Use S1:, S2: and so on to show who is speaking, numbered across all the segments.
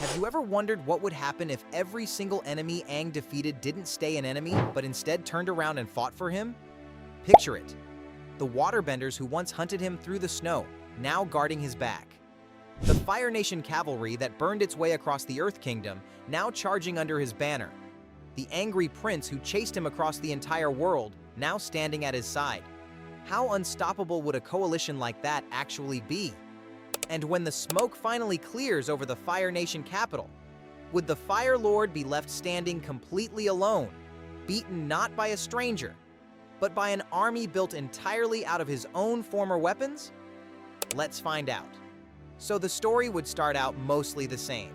S1: Have you ever wondered what would happen if every single enemy Aang defeated didn't stay an enemy, but instead turned around and fought for him? Picture it. The waterbenders who once hunted him through the snow, now guarding his back. The Fire Nation cavalry that burned its way across the Earth Kingdom, now charging under his banner. The angry prince who chased him across the entire world, now standing at his side. How unstoppable would a coalition like that actually be? And when the smoke finally clears over the Fire Nation capital, would the Fire Lord be left standing completely alone, beaten not by a stranger, but by an army built entirely out of his own former weapons? Let's find out. So the story would start out mostly the same.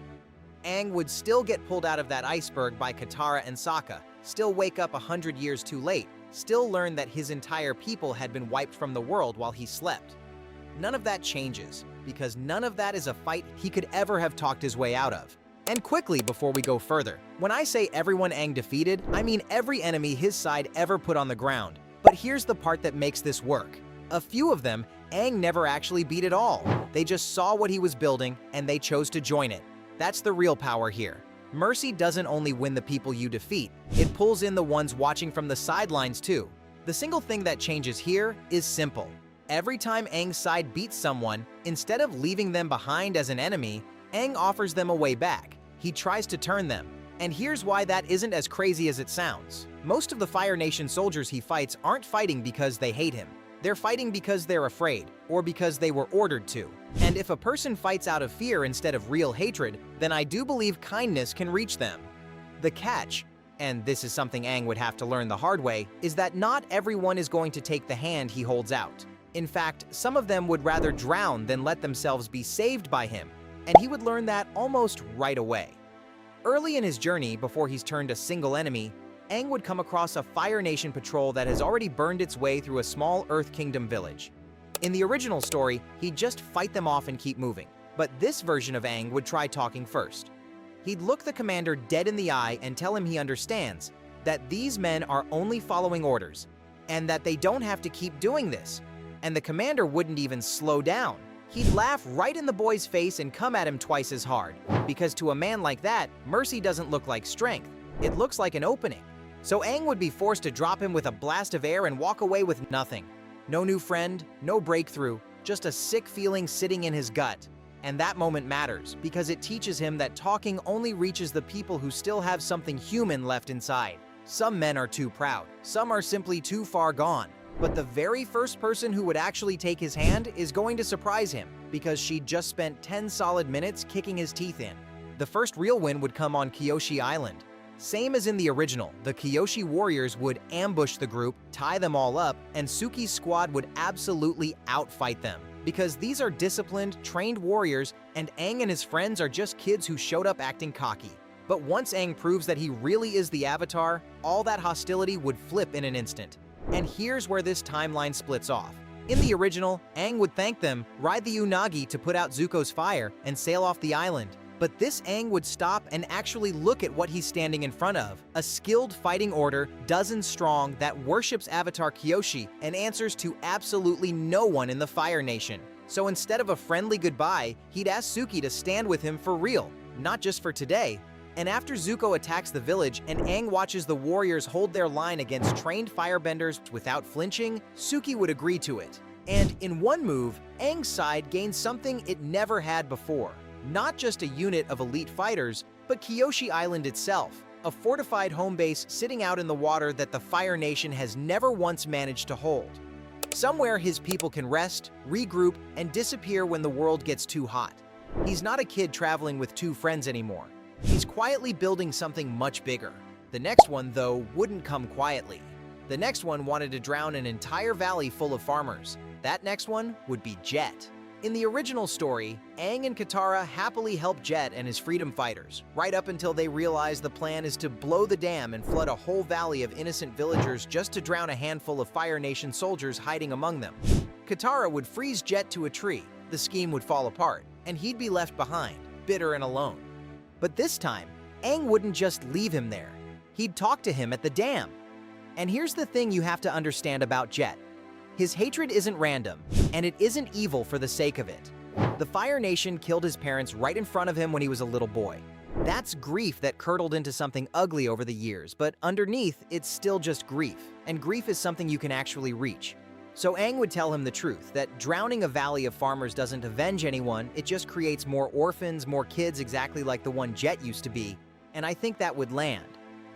S1: Aang would still get pulled out of that iceberg by Katara and Sokka, still wake up 100 years too late, still learn that his entire people had been wiped from the world while he slept. None of that changes, because none of that is a fight he could ever have talked his way out of. And quickly, before we go further, when I say everyone Aang defeated, I mean every enemy his side ever put on the ground. But here's the part that makes this work. A few of them, Aang never actually beat at all. They just saw what he was building, and they chose to join it. That's the real power here. Mercy doesn't only win the people you defeat, it pulls in the ones watching from the sidelines too. The single thing that changes here is simple. Every time Aang's side beats someone, instead of leaving them behind as an enemy, Aang offers them a way back. He tries to turn them. And here's why that isn't as crazy as it sounds. Most of the Fire Nation soldiers he fights aren't fighting because they hate him. They're fighting because they're afraid, or because they were ordered to. And if a person fights out of fear instead of real hatred, then I do believe kindness can reach them. The catch, and this is something Aang would have to learn the hard way, is that not everyone is going to take the hand he holds out. In fact, some of them would rather drown than let themselves be saved by him, and he would learn that almost right away. Early in his journey, before he's turned a single enemy, Aang would come across a Fire Nation patrol that has already burned its way through a small Earth Kingdom village. In the original story, he'd just fight them off and keep moving, but this version of Aang would try talking first. He'd look the commander dead in the eye and tell him he understands that these men are only following orders, and that they don't have to keep doing this. And the commander wouldn't even slow down. He'd laugh right in the boy's face and come at him twice as hard, because to a man like that, mercy doesn't look like strength, it looks like an opening. So Aang would be forced to drop him with a blast of air and walk away with nothing. No new friend, no breakthrough, just a sick feeling sitting in his gut. And that moment matters, because it teaches him that talking only reaches the people who still have something human left inside. Some men are too proud, some are simply too far gone. But the very first person who would actually take his hand is going to surprise him, because she'd just spent 10 solid minutes kicking his teeth in. The first real win would come on Kyoshi Island. Same as in the original, the Kyoshi warriors would ambush the group, tie them all up, and Suki's squad would absolutely outfight them. Because these are disciplined, trained warriors, and Aang and his friends are just kids who showed up acting cocky. But once Aang proves that he really is the Avatar, all that hostility would flip in an instant. And here's where this timeline splits off. In the original, Aang would thank them, ride the Unagi to put out Zuko's fire, and sail off the island. But this Aang would stop and actually look at what he's standing in front of, a skilled fighting order, dozens strong, that worships Avatar Kyoshi and answers to absolutely no one in the Fire Nation. So instead of a friendly goodbye, he'd ask Suki to stand with him for real, not just for today. And after Zuko attacks the village and Aang watches the warriors hold their line against trained firebenders without flinching, Suki would agree to it. And in one move, Aang's side gained something it never had before. Not just a unit of elite fighters, but Kyoshi Island itself, a fortified home base sitting out in the water that the Fire Nation has never once managed to hold. Somewhere his people can rest, regroup, and disappear when the world gets too hot. He's not a kid traveling with two friends anymore. He's quietly building something much bigger. The next one, though, wouldn't come quietly. The next one wanted to drown an entire valley full of farmers. That next one would be Jet. In the original story, Aang and Katara happily help Jet and his freedom fighters, right up until they realize the plan is to blow the dam and flood a whole valley of innocent villagers just to drown a handful of Fire Nation soldiers hiding among them. Katara would freeze Jet to a tree, the scheme would fall apart, and he'd be left behind, bitter and alone. But this time, Aang wouldn't just leave him there. He'd talk to him at the dam. And here's the thing you have to understand about Jet. His hatred isn't random, and it isn't evil for the sake of it. The Fire Nation killed his parents right in front of him when he was a little boy. That's grief that curdled into something ugly over the years, but underneath, it's still just grief, and grief is something you can actually reach. So Aang would tell him the truth, that drowning a valley of farmers doesn't avenge anyone, it just creates more orphans, more kids exactly like the one Jet used to be, and I think that would land.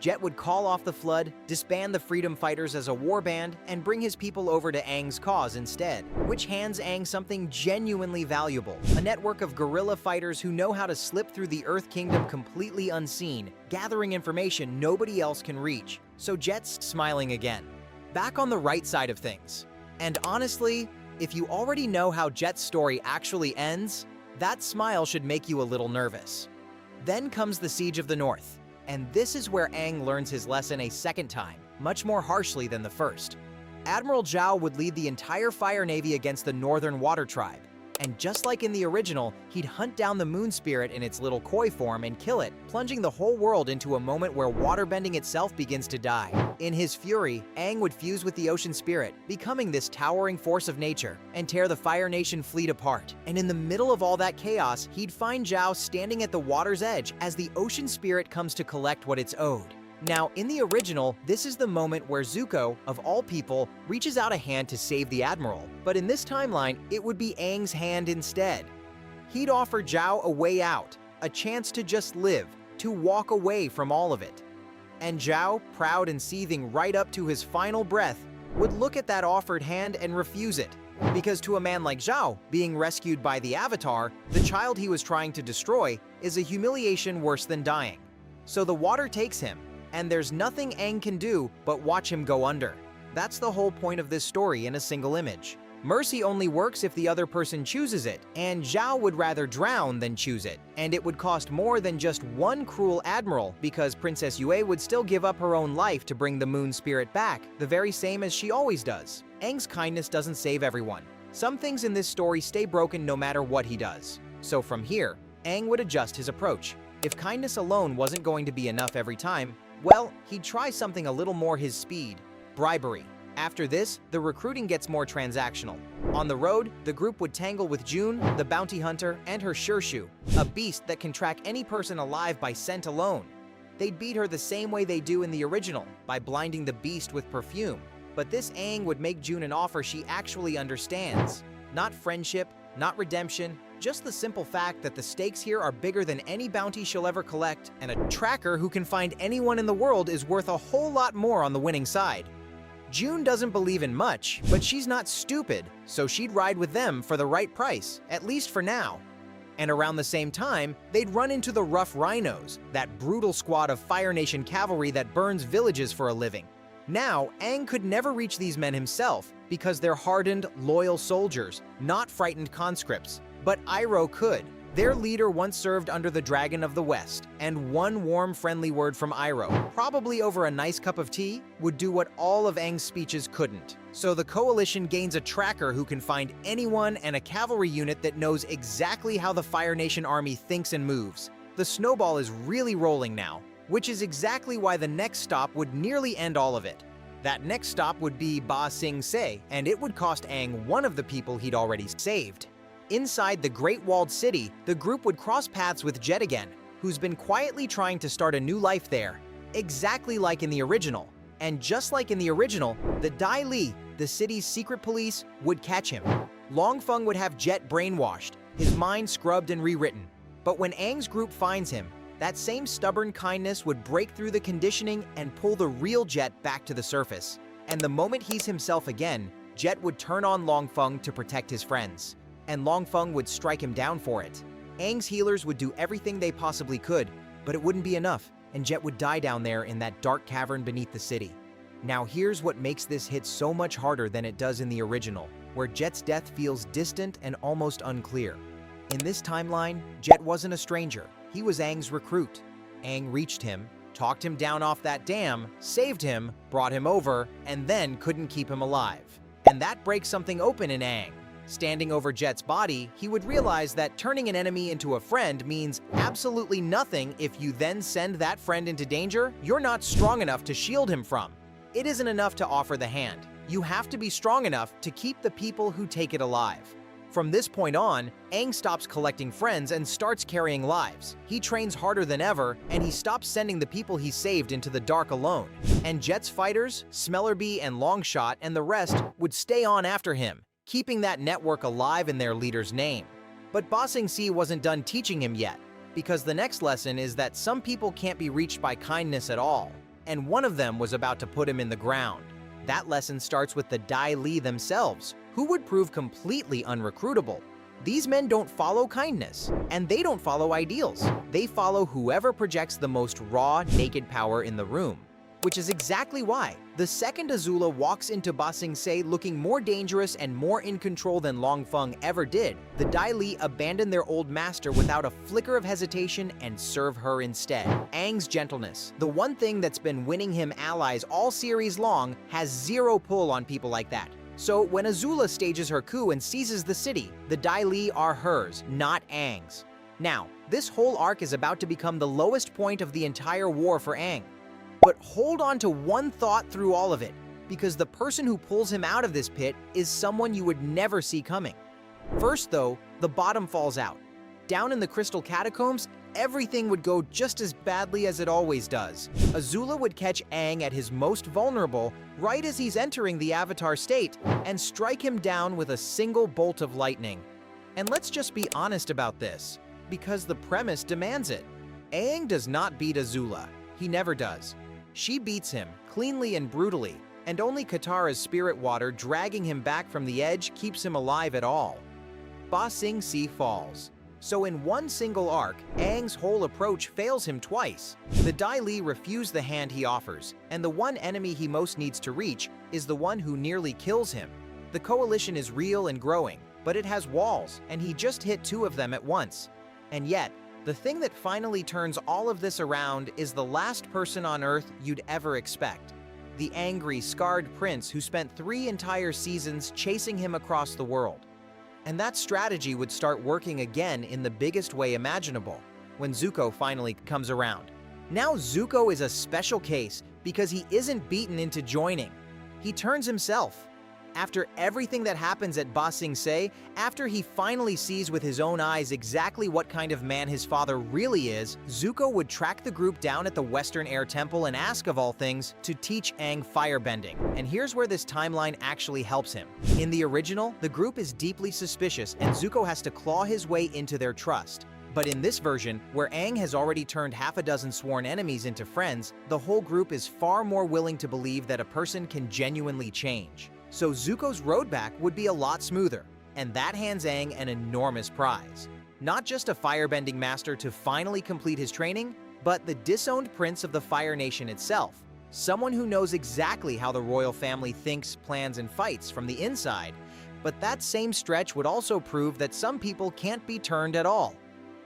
S1: Jet would call off the flood, disband the freedom fighters as a warband, and bring his people over to Aang's cause instead, which hands Aang something genuinely valuable, a network of guerrilla fighters who know how to slip through the Earth Kingdom completely unseen, gathering information nobody else can reach. So Jet's smiling again. Back on the right side of things. And honestly, if you already know how Jet's story actually ends, that smile should make you a little nervous. Then comes the Siege of the North. And this is where Aang learns his lesson a second time, much more harshly than the first. Admiral Zhao would lead the entire Fire Navy against the Northern Water Tribe. And just like in the original, he'd hunt down the Moon Spirit in its little koi form and kill it, plunging the whole world into a moment where waterbending itself begins to die. In his fury, Aang would fuse with the Ocean Spirit, becoming this towering force of nature, and tear the Fire Nation fleet apart. And in the middle of all that chaos, he'd find Zhao standing at the water's edge as the Ocean Spirit comes to collect what it's owed. Now, in the original, this is the moment where Zuko, of all people, reaches out a hand to save the Admiral, but in this timeline, it would be Aang's hand instead. He'd offer Zhao a way out, a chance to just live, to walk away from all of it. And Zhao, proud and seething right up to his final breath, would look at that offered hand and refuse it. Because to a man like Zhao, being rescued by the Avatar, the child he was trying to destroy, is a humiliation worse than dying. So the water takes him, and there's nothing Aang can do but watch him go under. That's the whole point of this story in a single image. Mercy only works if the other person chooses it, and Zhao would rather drown than choose it, and it would cost more than just one cruel admiral because Princess Yue would still give up her own life to bring the Moon Spirit back, the very same as she always does. Aang's kindness doesn't save everyone. Some things in this story stay broken no matter what he does. So from here, Aang would adjust his approach. If kindness alone wasn't going to be enough every time, well, he'd try something a little more his speed: bribery. After this, the recruiting gets more transactional. On the road, the group would tangle with June, the bounty hunter, and her Shirshu, a beast that can track any person alive by scent alone. They'd beat her the same way they do in the original, by blinding the beast with perfume. But this Aang would make June an offer she actually understands. Not friendship, not redemption, just the simple fact that the stakes here are bigger than any bounty she'll ever collect, and a tracker who can find anyone in the world is worth a whole lot more on the winning side. June doesn't believe in much, but she's not stupid, so she'd ride with them for the right price, at least for now. And around the same time, they'd run into the Rough Rhinos, that brutal squad of Fire Nation cavalry that burns villages for a living. Now, Aang could never reach these men himself because they're hardened, loyal soldiers, not frightened conscripts. But Iroh could. Their leader once served under the Dragon of the West, and one warm, friendly word from Iroh, probably over a nice cup of tea, would do what all of Aang's speeches couldn't. So the coalition gains a tracker who can find anyone and a cavalry unit that knows exactly how the Fire Nation army thinks and moves. The snowball is really rolling now, which is exactly why the next stop would nearly end all of it. That next stop would be Ba Sing Se, and it would cost Aang one of the people he'd already saved. Inside the Great Walled City, the group would cross paths with Jet again, who's been quietly trying to start a new life there, exactly like in the original. And just like in the original, the Dai Li, the city's secret police, would catch him. Long Feng would have Jet brainwashed, his mind scrubbed and rewritten. But when Aang's group finds him, that same stubborn kindness would break through the conditioning and pull the real Jet back to the surface. And the moment he's himself again, Jet would turn on Long Feng to protect his friends. And Long Feng would strike him down for it. Aang's healers would do everything they possibly could, but it wouldn't be enough, and Jet would die down there in that dark cavern beneath the city. Now here's what makes this hit so much harder than it does in the original, where Jet's death feels distant and almost unclear. In this timeline, Jet wasn't a stranger. He was Aang's recruit. Aang reached him, talked him down off that dam, saved him, brought him over, and then couldn't keep him alive. And that breaks something open in Aang. Standing over Jet's body, he would realize that turning an enemy into a friend means absolutely nothing if you then send that friend into danger you're not strong enough to shield him from. It isn't enough to offer the hand. You have to be strong enough to keep the people who take it alive. From this point on, Aang stops collecting friends and starts carrying lives. He trains harder than ever, and he stops sending the people he saved into the dark alone. And Jet's fighters, Smellerbee and Longshot and the rest would stay on after him, keeping that network alive in their leader's name. But Ba Sing Se wasn't done teaching him yet, because the next lesson is that some people can't be reached by kindness at all, and one of them was about to put him in the ground. That lesson starts with the Dai Li themselves, who would prove completely unrecruitable. These men don't follow kindness, and they don't follow ideals. They follow whoever projects the most raw, naked power in the room. Which is exactly why, the second Azula walks into Ba Sing Se looking more dangerous and more in control than Long Feng ever did, the Dai Li abandon their old master without a flicker of hesitation and serve her instead. Aang's gentleness, the one thing that's been winning him allies all series long, has zero pull on people like that. So when Azula stages her coup and seizes the city, the Dai Li are hers, not Aang's. Now, this whole arc is about to become the lowest point of the entire war for Aang. But hold on to one thought through all of it, because the person who pulls him out of this pit is someone you would never see coming. First though, the bottom falls out. Down in the Crystal Catacombs, everything would go just as badly as it always does. Azula would catch Aang at his most vulnerable right as he's entering the Avatar state and strike him down with a single bolt of lightning. And let's just be honest about this, because the premise demands it. Aang does not beat Azula. He never does. She beats him, cleanly and brutally, and only Katara's spirit water dragging him back from the edge keeps him alive at all. Ba Sing Se falls. So in one single arc, Aang's whole approach fails him twice. The Dai Li refuse the hand he offers, and the one enemy he most needs to reach is the one who nearly kills him. The coalition is real and growing, but it has walls, and he just hit 2 of them at once. And yet, the thing that finally turns all of this around is the last person on Earth you'd ever expect. The angry, scarred prince who spent 3 entire seasons chasing him across the world. And that strategy would start working again in the biggest way imaginable, when Zuko finally comes around. Now Zuko is a special case because he isn't beaten into joining. He turns himself. After everything that happens at Ba Sing Se, after he finally sees with his own eyes exactly what kind of man his father really is, Zuko would track the group down at the Western Air Temple and ask, of all things, to teach Aang firebending. And here's where this timeline actually helps him. In the original, the group is deeply suspicious and Zuko has to claw his way into their trust. But in this version, where Aang has already turned half a dozen sworn enemies into friends, the whole group is far more willing to believe that a person can genuinely change. So Zuko's road back would be a lot smoother, and that hands Aang an enormous prize. Not just a firebending master to finally complete his training, but the disowned prince of the Fire Nation itself. Someone who knows exactly how the royal family thinks, plans, and fights from the inside. But that same stretch would also prove that some people can't be turned at all.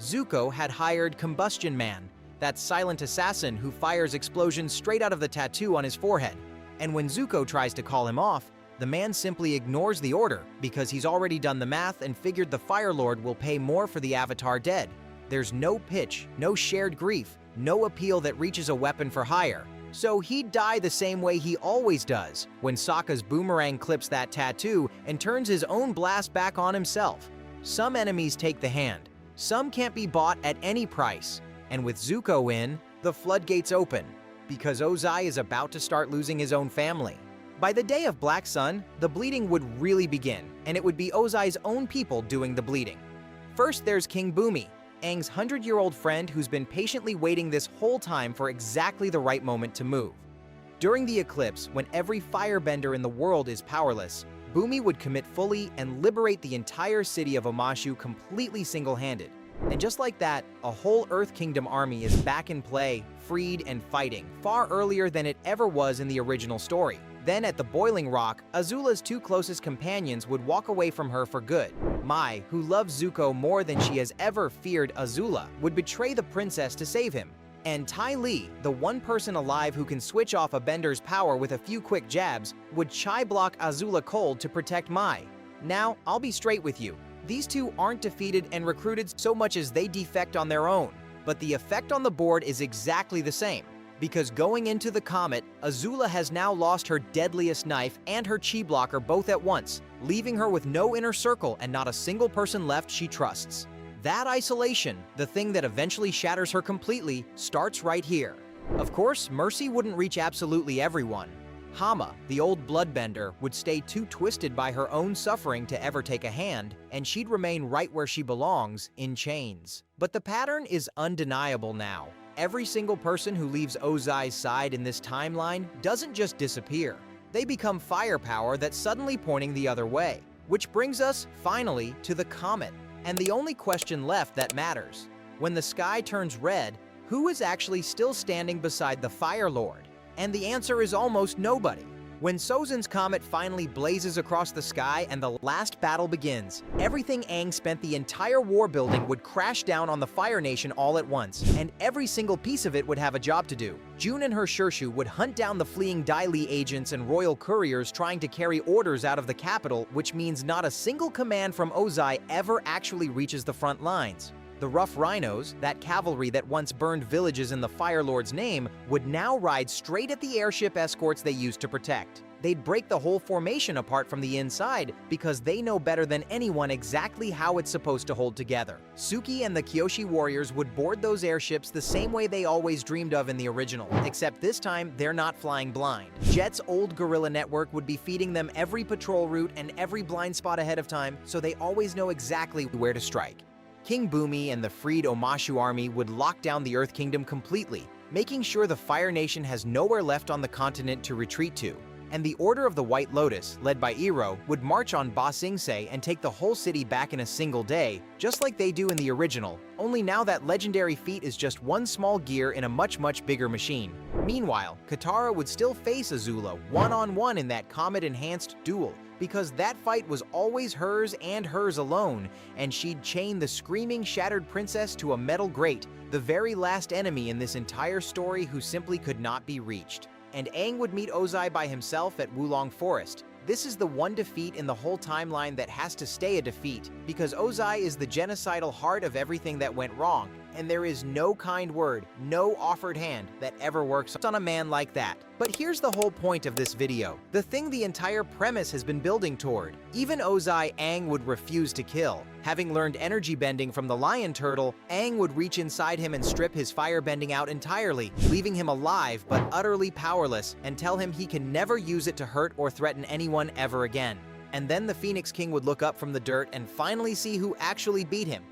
S1: Zuko had hired Combustion Man, that silent assassin who fires explosions straight out of the tattoo on his forehead. And when Zuko tries to call him off, the man simply ignores the order because he's already done the math and figured the Fire Lord will pay more for the Avatar dead. There's no pitch, no shared grief, no appeal that reaches a weapon for hire. So he'd die the same way he always does, when Sokka's boomerang clips that tattoo and turns his own blast back on himself. Some enemies take the hand. Some can't be bought at any price. And with Zuko in, the floodgates open, because Ozai is about to start losing his own family. By the day of Black Sun, the bleeding would really begin, and it would be Ozai's own people doing the bleeding. First, there's King Bumi, Aang's 100-year-old friend who's been patiently waiting this whole time for exactly the right moment to move. During the eclipse, when every firebender in the world is powerless, Bumi would commit fully and liberate the entire city of Omashu completely single-handed. And just like that, a whole Earth Kingdom army is back in play, freed and fighting, far earlier than it ever was in the original story. Then at the Boiling Rock, Azula's 2 closest companions would walk away from her for good. Mai, who loves Zuko more than she has ever feared Azula, would betray the princess to save him. And Dai Li, the one person alive who can switch off a bender's power with a few quick jabs, would chai block Azula cold to protect Mai. Now, I'll be straight with you. These 2 aren't defeated and recruited so much as they defect on their own. But the effect on the board is exactly the same. Because going into the comet, Azula has now lost her deadliest knife and her chi blocker both at once, leaving her with no inner circle and not a single person left she trusts. That isolation, the thing that eventually shatters her completely, starts right here. Of course, mercy wouldn't reach absolutely everyone. Hama, the old bloodbender, would stay too twisted by her own suffering to ever take a hand, and she'd remain right where she belongs, in chains. But the pattern is undeniable now. Every single person who leaves Ozai's side in this timeline doesn't just disappear. They become firepower that's suddenly pointing the other way. Which brings us, finally, to the comet. And the only question left that matters. When the sky turns red, who is actually still standing beside the Fire Lord? And the answer is almost nobody. When Sozin's comet finally blazes across the sky and the last battle begins, everything Aang spent the entire war building would crash down on the Fire Nation all at once, and every single piece of it would have a job to do. June and her Shirshu would hunt down the fleeing Dai Li agents and royal couriers trying to carry orders out of the capital, which means not a single command from Ozai ever actually reaches the front lines. The rough rhinos, that cavalry that once burned villages in the Fire Lord's name, would now ride straight at the airship escorts they used to protect. They'd break the whole formation apart from the inside because they know better than anyone exactly how it's supposed to hold together. Suki and the Kyoshi warriors would board those airships the same way they always dreamed of in the original, except this time they're not flying blind. Jet's old guerrilla network would be feeding them every patrol route and every blind spot ahead of time, so they always know exactly where to strike. King Bumi and the freed Omashu army would lock down the Earth Kingdom completely, making sure the Fire Nation has nowhere left on the continent to retreat to. And the Order of the White Lotus, led by Iroh, would march on Ba Sing Se and take the whole city back in a single day, just like they do in the original, only now that legendary feat is just one small gear in a much bigger machine. Meanwhile, Katara would still face Azula one-on-one in that comet-enhanced duel, because that fight was always hers and hers alone, and she'd chain the screaming, shattered princess to a metal grate, the very last enemy in this entire story who simply could not be reached. And Aang would meet Ozai by himself at Wulong Forest. This is the one defeat in the whole timeline that has to stay a defeat, because Ozai is the genocidal heart of everything that went wrong, and there is no kind word, no offered hand that ever works on a man like that. But here's the whole point of this video, the thing the entire premise has been building toward. Even Ozai, Aang would refuse to kill. Having learned energy bending from the lion turtle, Aang would reach inside him and strip his fire bending out entirely, leaving him alive but utterly powerless, and tell him he can never use it to hurt or threaten anyone ever again. And then the Phoenix King would look up from the dirt and finally see who actually beat him.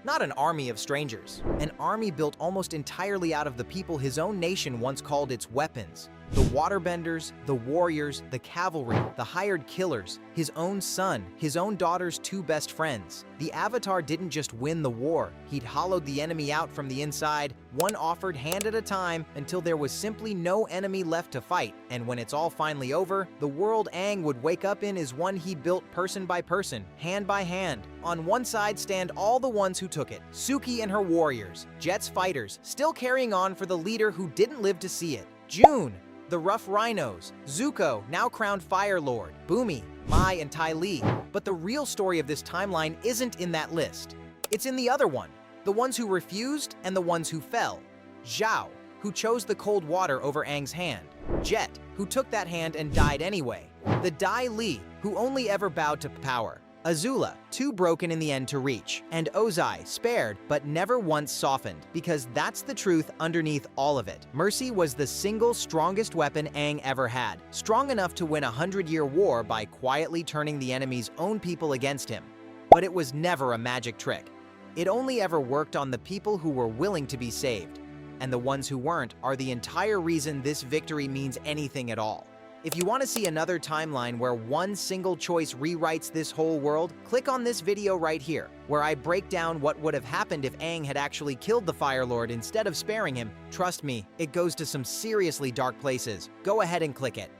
S1: Not an army of strangers. An army built almost entirely out of the people his own nation once called its weapons. The waterbenders, the warriors, the cavalry, the hired killers, his own son, his own daughter's two best friends. The Avatar didn't just win the war, he'd hollowed the enemy out from the inside, one offered hand at a time, until there was simply no enemy left to fight. And when it's all finally over, the world Aang would wake up in is one he built person by person, hand by hand. On one side stand all the ones who took it, Suki and her warriors, Jet's fighters, still carrying on for the leader who didn't live to see it, June, the rough rhinos, Zuko, now crowned Fire Lord, Bumi, Mai, and Dai Li. But the real story of this timeline isn't in that list. It's in the other one, the ones who refused and the ones who fell. Zhao, who chose the cold water over Aang's hand. Jet, who took that hand and died anyway. The Dai Li, who only ever bowed to power. Azula, too broken in the end to reach, and Ozai, spared but never once softened, because that's the truth underneath all of it. Mercy was the single strongest weapon Aang ever had, strong enough to win a 100-year war by quietly turning the enemy's own people against him. But it was never a magic trick. It only ever worked on the people who were willing to be saved, and the ones who weren't are the entire reason this victory means anything at all. If you want to see another timeline where one single choice rewrites this whole world, click on this video right here, where I break down what would have happened if Aang had actually killed the Fire Lord instead of sparing him. Trust me, it goes to some seriously dark places. Go ahead and click it.